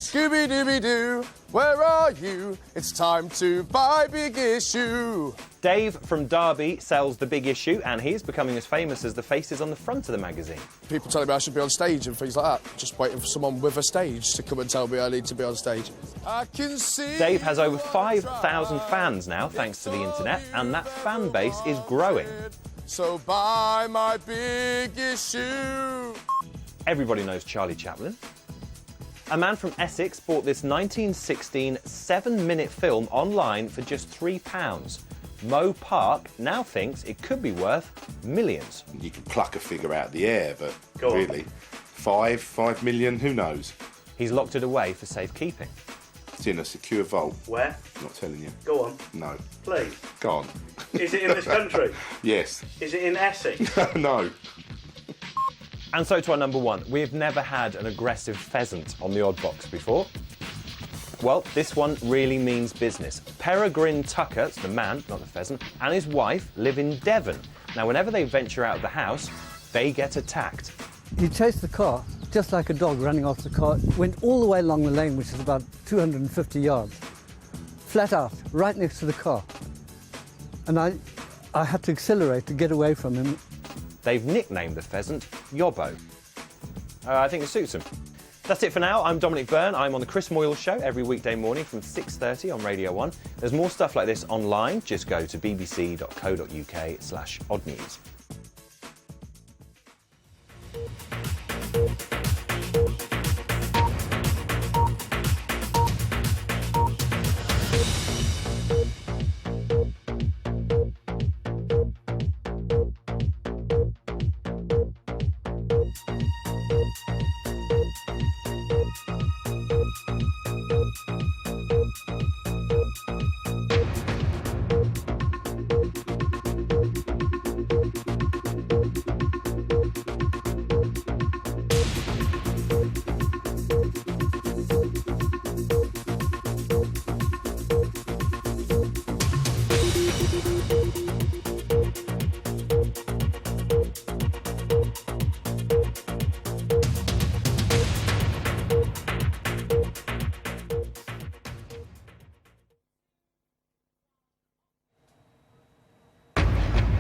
Scooby-Dooby-Doo, where are you? It's time to buy Big Issue. Dave from Derby sells The Big Issue, and he's becoming as famous as the faces on the front of the magazine. People telling me I should be on stage and things like that. Just waiting for someone with a stage to come and tell me I need to be on stage. I can see... Dave has over 5,000 fans now, thanks to the internet, and that fan base is growing. So buy my Big Issue. Everybody knows Charlie Chaplin. A man from Essex bought this 1916 7-minute film online for just £3. Mo Park now thinks it could be worth millions. You can pluck a figure out of the air, but really, 5 million, who knows? He's locked it away for safekeeping. It's in a secure vault. Where? Not telling you. Go on. No. Please. Go on. Is it in this country? Yes. Is it in Essex? No. And so to our number one. We've never had an aggressive pheasant on the Odd Box before. Well, this one really means business. Peregrine Tucker, it's the man, not the pheasant, and his wife live in Devon. Now, whenever they venture out of the house, they get attacked. He chased the car, just like a dog running off the car, went all the way along the lane, which is about 250 yards, flat out, right next to the car. And I had to accelerate to get away from him. They've nicknamed the pheasant Yobbo. I think it suits him. That's it for now. I'm Dominic Byrne. I'm on the Chris Moyle Show every weekday morning from 6:30 on Radio 1. There's more stuff like this online. Just go to bbc.co.uk/oddnews.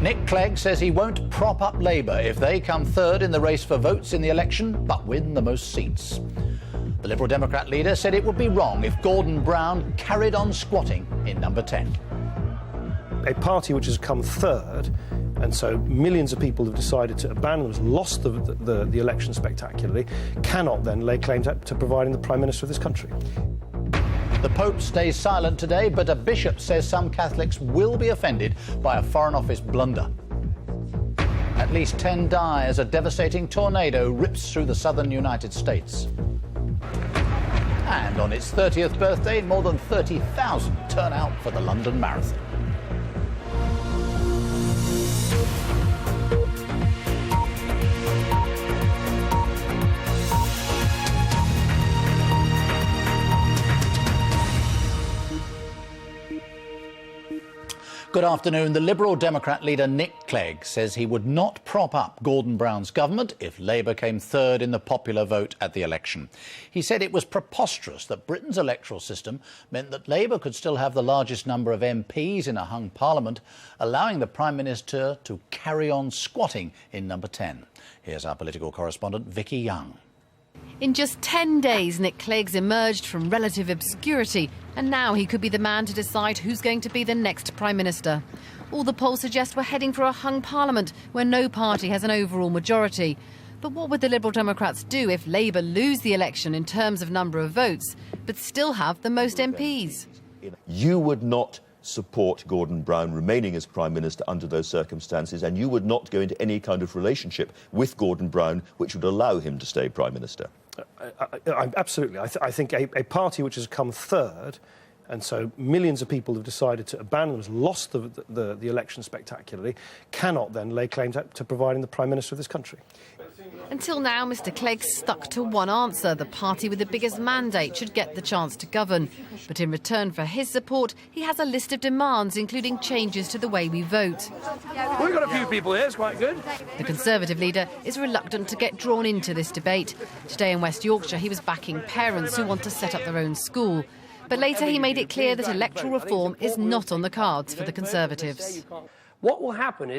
Nick Clegg says he won't prop up Labour if they come third in the race for votes in the election, but win the most seats. The Liberal Democrat leader said it would be wrong if Gordon Brown carried on squatting in number 10. A party which has come third, and so millions of people have decided to abandon them, lost the election spectacularly, cannot then lay claim to providing the Prime Minister of this country. The Pope stays silent today, but a bishop says some Catholics will be offended by a Foreign Office blunder. At least 10 die as a devastating tornado rips through the southern United States. And on its 30th birthday, more than 30,000 turn out for the London Marathon. Good afternoon. The Liberal Democrat leader Nick Clegg says he would not prop up Gordon Brown's government if Labour came third in the popular vote at the election. He said it was preposterous that Britain's electoral system meant that Labour could still have the largest number of MPs in a hung parliament, allowing the Prime Minister to carry on squatting in number 10. Here's our political correspondent Vicky Young. In just 10 days, Nick Clegg's emerged from relative obscurity, and now he could be the man to decide who's going to be the next Prime Minister. All the polls suggest we're heading for a hung parliament where no party has an overall majority. But what would the Liberal Democrats do if Labour lose the election in terms of number of votes, but still have the most MPs? You would not support Gordon Brown remaining as Prime Minister under those circumstances, and you would not go into any kind of relationship with Gordon Brown which would allow him to stay Prime Minister. Absolutely. I think a party which has come third And so millions of people have decided to abandon themselves, lost the election spectacularly, cannot then lay claim to providing the Prime Minister of this country. Until now, Mr Clegg stuck to one answer. The party with the biggest mandate should get the chance to govern. But in return for his support, he has a list of demands, including changes to the way we vote. We've got a few people here, it's quite good. The Conservative leader is reluctant to get drawn into this debate. Today in West Yorkshire, he was backing parents who want to set up their own school. But later he made it clear that electoral reform is not on the cards for the Conservatives. What will happen is